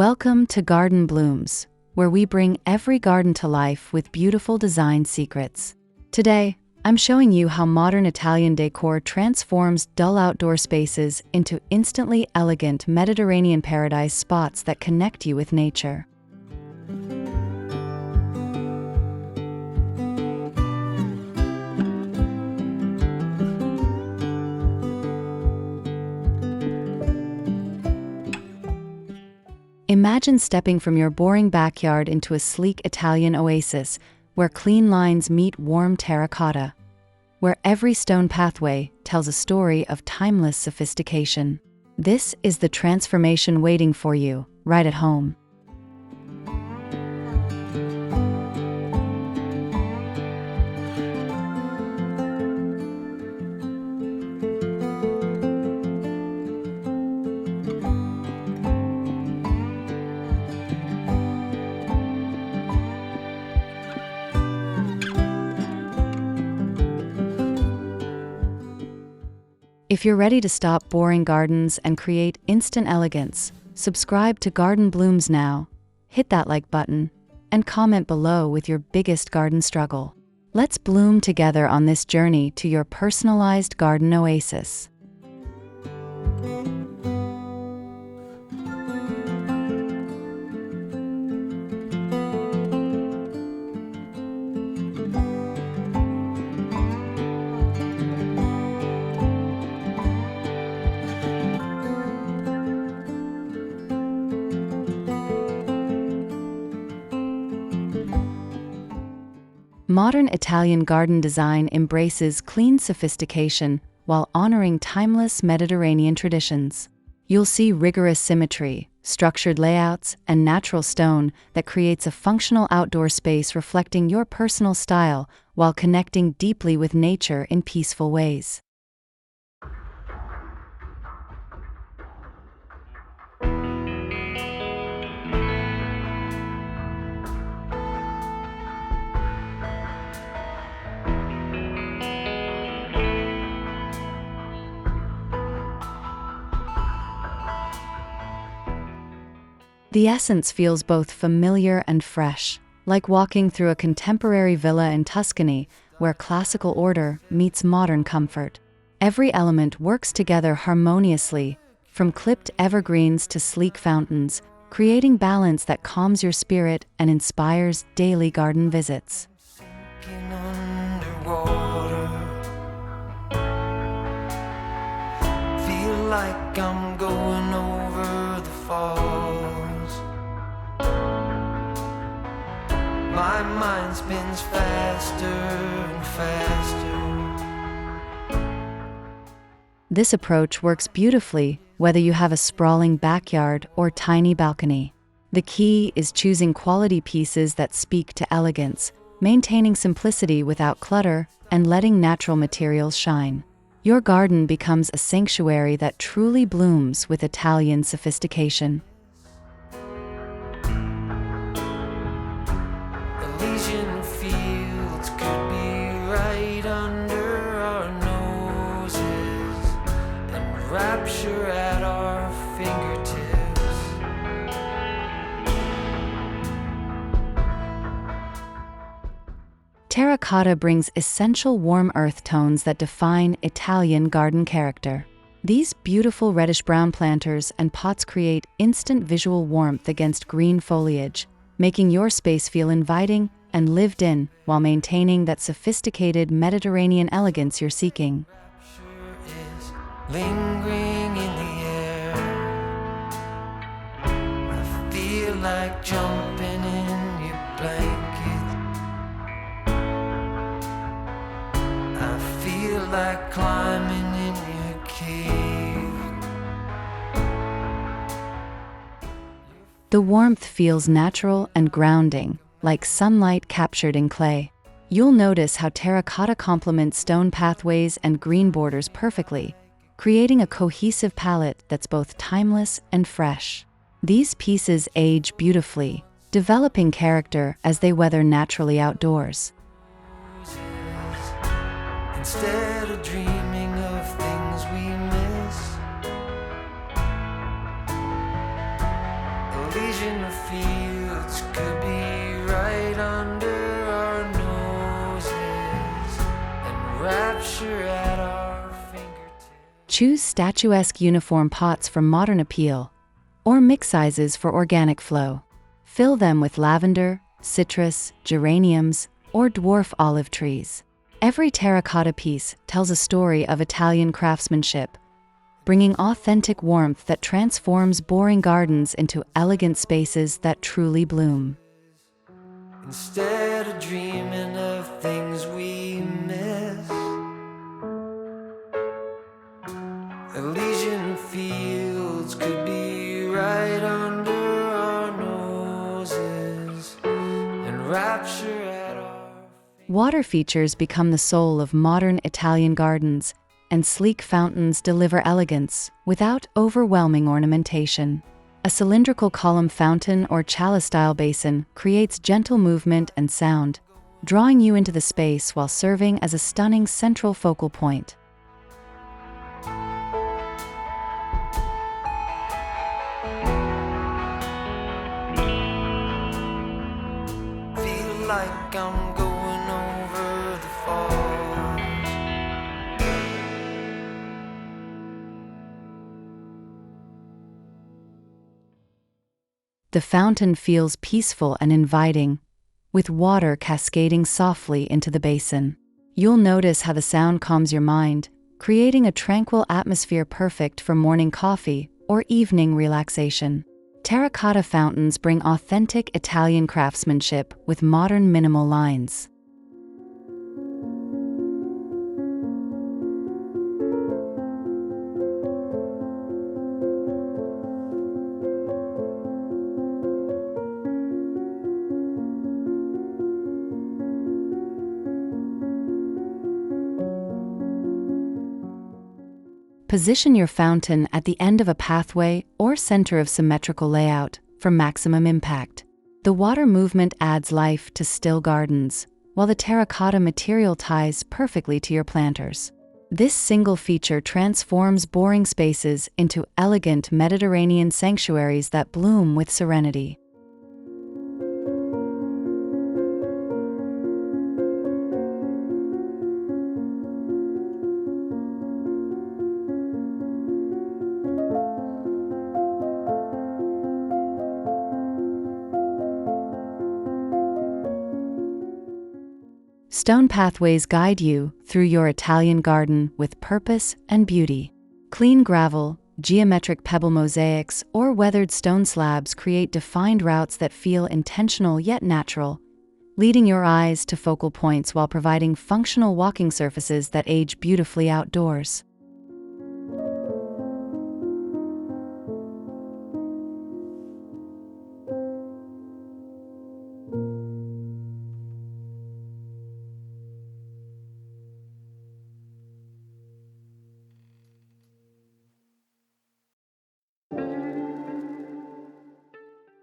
Welcome to Garden Blooms, where we bring every garden to life with beautiful design secrets. Today, I'm showing you how modern Italian decor transforms dull outdoor spaces into instantly elegant Mediterranean paradise spots that connect you with nature. Imagine stepping from your boring backyard into a sleek Italian oasis, where clean lines meet warm terracotta, where every stone pathway tells a story of timeless sophistication. This is the transformation waiting for you, right at home. If you're ready to stop boring gardens and create instant elegance, subscribe to Garden Blooms now, hit that like button, and comment below with your biggest garden struggle. Let's bloom together on this journey to your personalized garden oasis. Modern Italian garden design embraces clean sophistication while honoring timeless Mediterranean traditions. You'll see rigorous symmetry, structured layouts, and natural stone that creates a functional outdoor space reflecting your personal style while connecting deeply with nature in peaceful ways. The essence feels both familiar and fresh, like walking through a contemporary villa in Tuscany where classical order meets modern comfort. Every element works together harmoniously, from clipped evergreens to sleek fountains, creating balance that calms your spirit and inspires daily garden visits. Feel like I'm going over the falls. My mind spins faster and faster. This approach works beautifully whether you have a sprawling backyard or tiny balcony. The key is choosing quality pieces that speak to elegance, maintaining simplicity without clutter, and letting natural materials shine. Your garden becomes a sanctuary that truly blooms with Italian sophistication. Elysian fields could be right under our noses, and rapture at our fingertips. Terracotta brings essential warm earth tones that define Italian garden character. These beautiful reddish-brown planters and pots create instant visual warmth against green foliage, making your space feel inviting and lived in while maintaining that sophisticated Mediterranean elegance you're seeking. Rapture is lingering in the air. I feel like jumping in your blanket. I feel like climbing in your cave. The warmth feels natural and grounding, like sunlight captured in clay. You'll notice how terracotta complements stone pathways and green borders perfectly, creating a cohesive palette that's both timeless and fresh. These pieces age beautifully, developing character as they weather naturally outdoors. Instead of dreaming of things we miss, Elysian fields could be right under our noses, and rapture at our fingertips. Choose statuesque uniform pots for modern appeal, or mix sizes for organic flow. Fill them with lavender, citrus, geraniums, or dwarf olive trees. Every terracotta piece tells a story of Italian craftsmanship, bringing authentic warmth that transforms boring gardens into elegant spaces that truly bloom. Instead of dreaming of things we miss, Elysian fields could be right under our noses, and rapture at our... Water features become the soul of modern Italian gardens, and sleek fountains deliver elegance without overwhelming ornamentation. A cylindrical column fountain or chalice-style basin creates gentle movement and sound, drawing you into the space while serving as a stunning central focal point. Feel like I'm going over the falls. The fountain feels peaceful and inviting, with water cascading softly into the basin. You'll notice how the sound calms your mind, creating a tranquil atmosphere perfect for morning coffee or evening relaxation. Terracotta fountains bring authentic Italian craftsmanship with modern minimal lines. Position your fountain at the end of a pathway or center of symmetrical layout for maximum impact. The water movement adds life to still gardens, while the terracotta material ties perfectly to your planters. This single feature transforms boring spaces into elegant Mediterranean sanctuaries that bloom with serenity. Stone pathways guide you through your Italian garden with purpose and beauty. Clean gravel, geometric pebble mosaics, or weathered stone slabs create defined routes that feel intentional yet natural, leading your eyes to focal points while providing functional walking surfaces that age beautifully outdoors.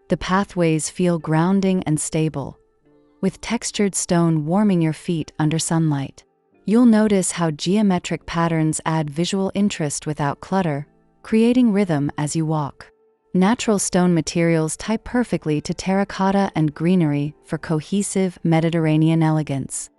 The pathways feel grounding and stable, with textured stone warming your feet under sunlight. You'll notice how geometric patterns add visual interest without clutter, creating rhythm as you walk. Natural stone materials tie perfectly to terracotta and greenery for cohesive Mediterranean elegance.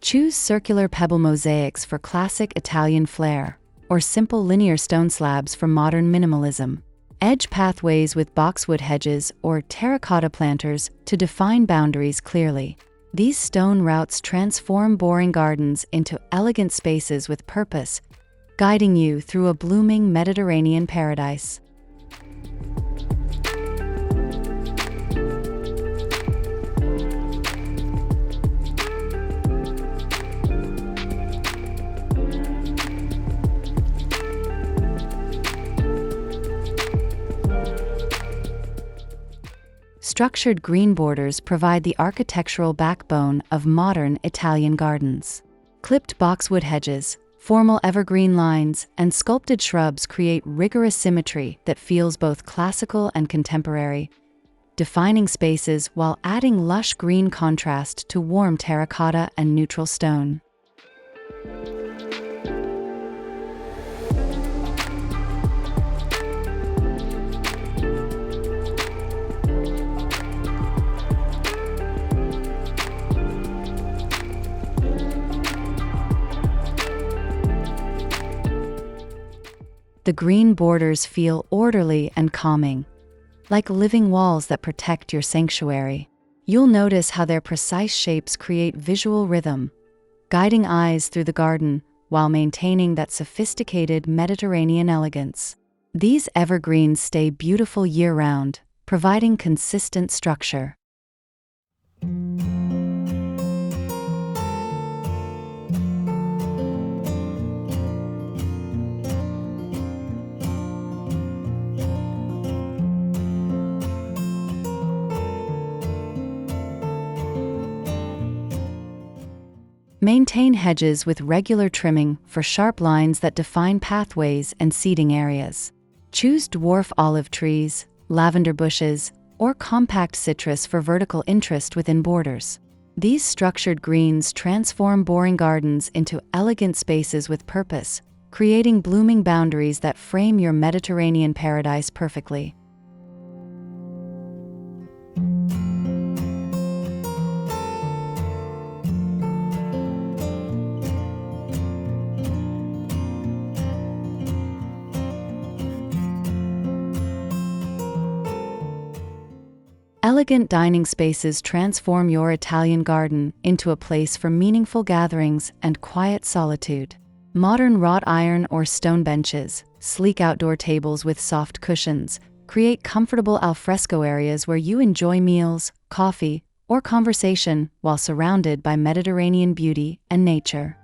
Choose circular pebble mosaics for classic Italian flair, or simple linear stone slabs for modern minimalism. Edge pathways with boxwood hedges or terracotta planters to define boundaries clearly. These stone routes transform boring gardens into elegant spaces with purpose, guiding you through a blooming Mediterranean paradise. Structured green borders provide the architectural backbone of modern Italian gardens. Clipped boxwood hedges, Formal evergreen lines and sculpted shrubs create rigorous symmetry that feels both classical and contemporary, defining spaces while adding lush green contrast to warm terracotta and neutral stone. The green borders feel orderly and calming, like living walls that protect your sanctuary. You'll notice how their precise shapes create visual rhythm, guiding eyes through the garden while maintaining that sophisticated Mediterranean elegance. These evergreens stay beautiful year-round, providing consistent structure. Maintain hedges with regular trimming for sharp lines that define pathways and seating areas. Choose dwarf olive trees, lavender bushes, or compact citrus for vertical interest within borders. These structured greens transform boring gardens into elegant spaces with purpose, creating blooming boundaries that frame your Mediterranean paradise perfectly. Elegant dining spaces transform your Italian garden into a place for meaningful gatherings and quiet solitude. Modern wrought iron or stone benches, sleek outdoor tables with soft cushions, create comfortable alfresco areas where you enjoy meals, coffee, or conversation while surrounded by Mediterranean beauty and nature.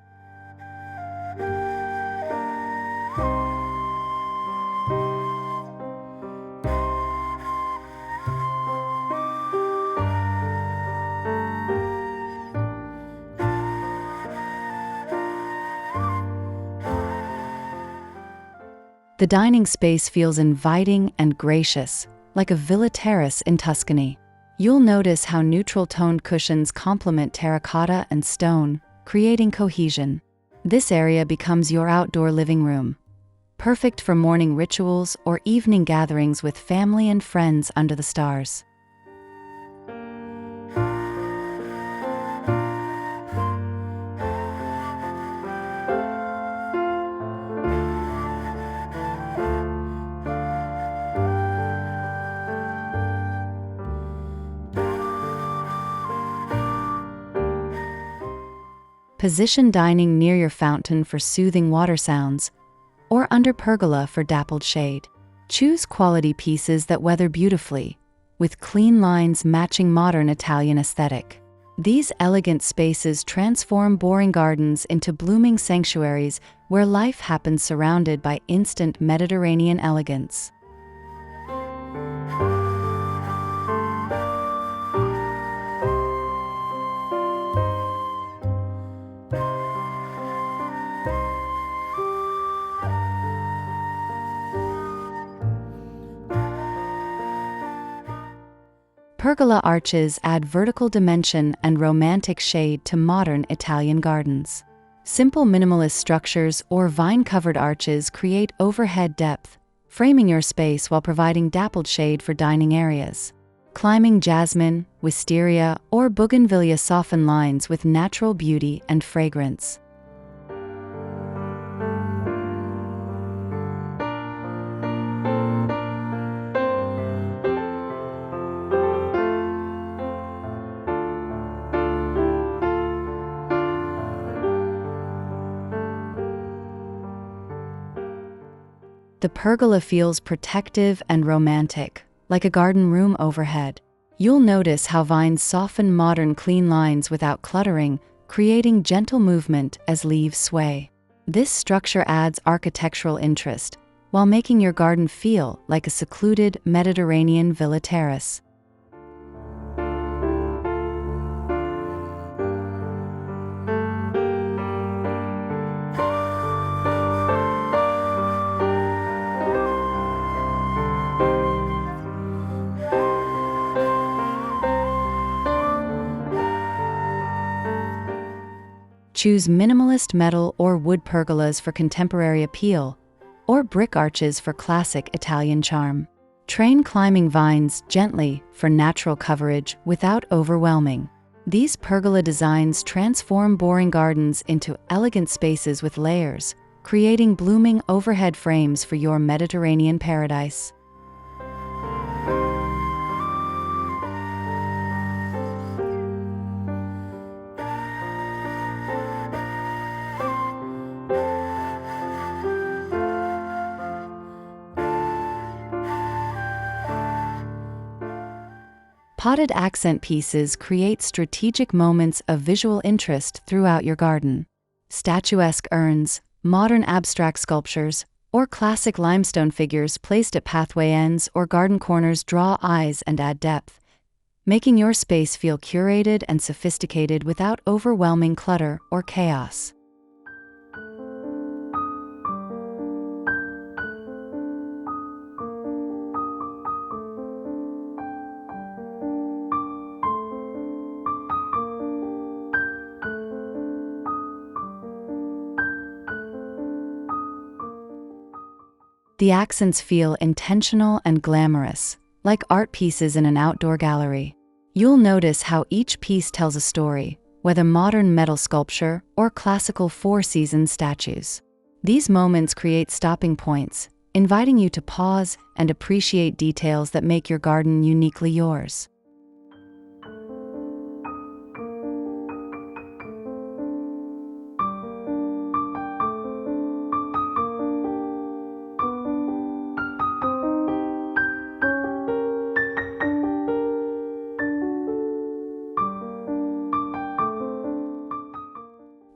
The dining space feels inviting and gracious, like a villa terrace in Tuscany. You'll notice how neutral-toned cushions complement terracotta and stone, creating cohesion. This area becomes your outdoor living room, perfect for morning rituals or evening gatherings with family and friends under the stars. Position dining near your fountain for soothing water sounds, or under pergola for dappled shade. Choose quality pieces that weather beautifully, with clean lines matching modern Italian aesthetic. These elegant spaces transform boring gardens into blooming sanctuaries where life happens surrounded by instant Mediterranean elegance. Pergola arches add vertical dimension and romantic shade to modern Italian gardens. Simple minimalist structures or vine-covered arches create overhead depth, framing your space while providing dappled shade for dining areas. Climbing jasmine, wisteria, or bougainvillea soften lines with natural beauty and fragrance. The pergola feels protective and romantic, like a garden room overhead. You'll notice how vines soften modern clean lines without cluttering, creating gentle movement as leaves sway. This structure adds architectural interest, while making your garden feel like a secluded Mediterranean villa terrace. Choose minimalist metal or wood pergolas for contemporary appeal, or brick arches for classic Italian charm. Train climbing vines gently for natural coverage without overwhelming. These pergola designs transform boring gardens into elegant spaces with layers, creating blooming overhead frames for your Mediterranean paradise. Potted accent pieces create strategic moments of visual interest throughout your garden. Statuesque urns, modern abstract sculptures, or classic limestone figures placed at pathway ends or garden corners draw eyes and add depth, making your space feel curated and sophisticated without overwhelming clutter or chaos. The accents feel intentional and glamorous, like art pieces in an outdoor gallery. You'll notice how each piece tells a story, whether modern metal sculpture or classical four-season statues. These moments create stopping points, inviting you to pause and appreciate details that make your garden uniquely yours.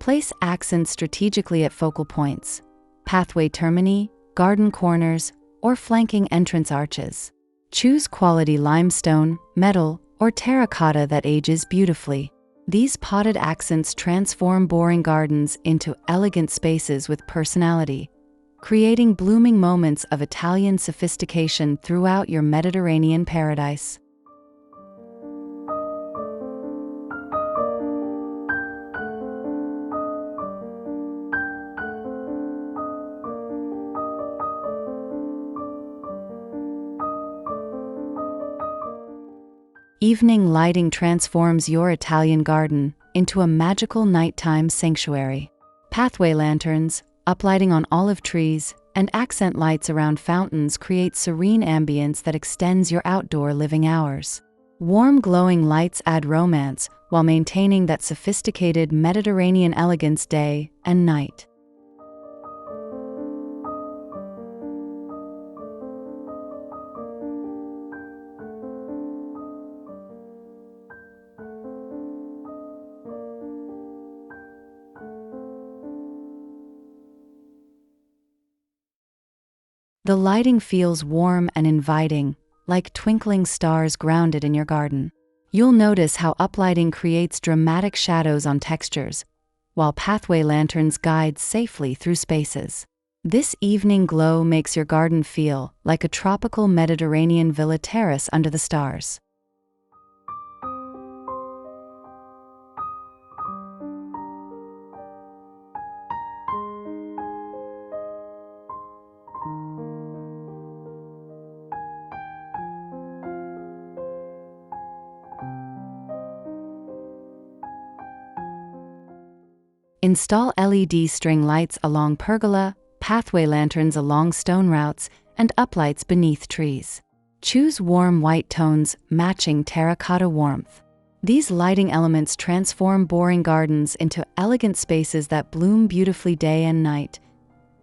Place accents strategically at focal points, pathway termini, garden corners, or flanking entrance arches. Choose quality limestone, metal, or terracotta that ages beautifully. These potted accents transform boring gardens into elegant spaces with personality, creating blooming moments of Italian sophistication throughout your Mediterranean paradise. Evening lighting transforms your Italian garden into a magical nighttime sanctuary. Pathway lanterns, uplighting on olive trees, and accent lights around fountains create serene ambience that extends your outdoor living hours. Warm glowing lights add romance while maintaining that sophisticated Mediterranean elegance day and night. The lighting feels warm and inviting, like twinkling stars grounded in your garden. You'll notice how uplighting creates dramatic shadows on textures, while pathway lanterns guide safely through spaces. This evening glow makes your garden feel like a tropical Mediterranean villa terrace under the stars. Install LED string lights along pergola, pathway lanterns along stone routes, and uplights beneath trees. Choose warm white tones matching terracotta warmth. These lighting elements transform boring gardens into elegant spaces that bloom beautifully day and night,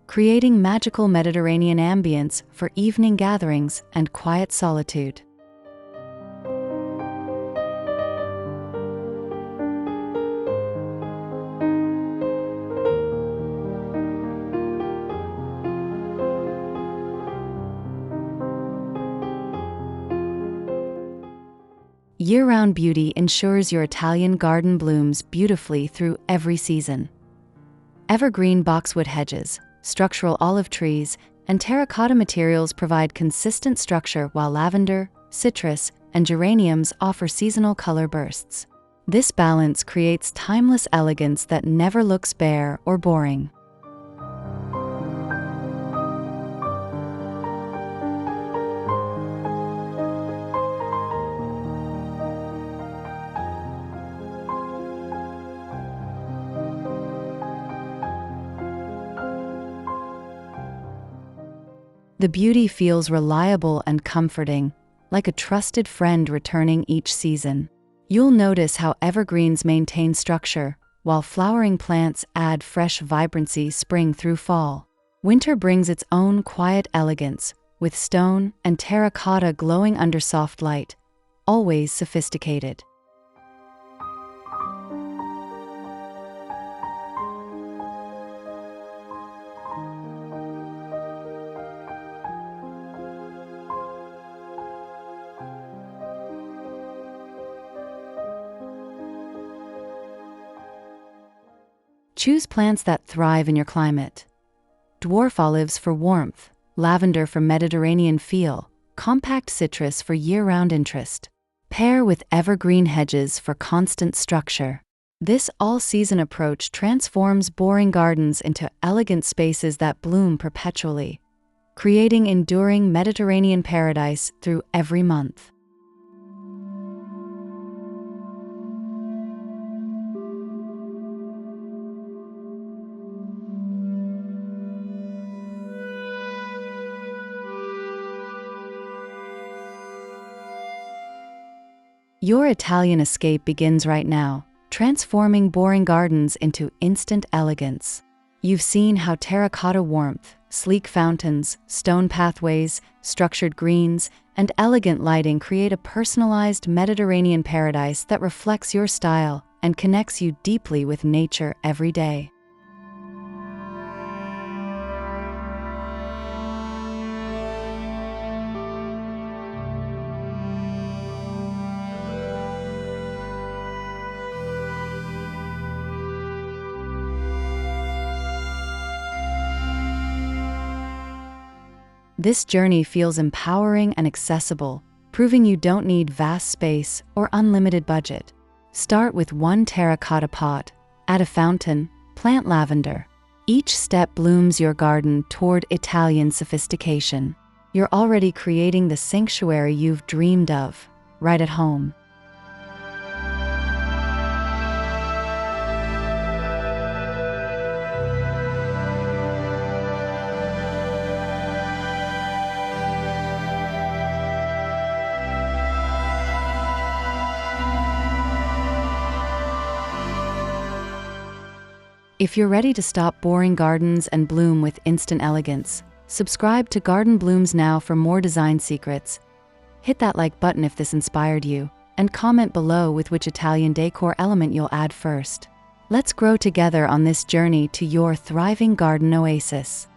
creating magical Mediterranean ambience for evening gatherings and quiet solitude. Year-round beauty ensures your Italian garden blooms beautifully through every season. Evergreen boxwood hedges, structural olive trees, and terracotta materials provide consistent structure, while lavender, citrus, and geraniums offer seasonal color bursts. This balance creates timeless elegance that never looks bare or boring. The beauty feels reliable and comforting, like a trusted friend returning each season. You'll notice how evergreens maintain structure, while flowering plants add fresh vibrancy spring through fall. Winter brings its own quiet elegance, with stone and terracotta glowing under soft light, always sophisticated. Choose plants that thrive in your climate. Dwarf olives for warmth, lavender for Mediterranean feel, compact citrus for year-round interest. Pair with evergreen hedges for constant structure. This all-season approach transforms boring gardens into elegant spaces that bloom perpetually, creating enduring Mediterranean paradise through every month. Your Italian escape begins right now, transforming boring gardens into instant elegance. You've seen how terracotta warmth, sleek fountains, stone pathways, structured greens, and elegant lighting create a personalized Mediterranean paradise that reflects your style and connects you deeply with nature every day. This journey feels empowering and accessible, proving you don't need vast space or unlimited budget. Start with one terracotta pot, add a fountain, plant lavender. Each step blooms your garden toward Italian sophistication. You're already creating the sanctuary you've dreamed of, right at home. If you're ready to stop boring gardens and bloom with instant elegance, subscribe to Garden Blooms now for more design secrets. Hit that like button if this inspired you, and comment below with which Italian decor element you'll add first. Let's grow together on this journey to your thriving garden oasis.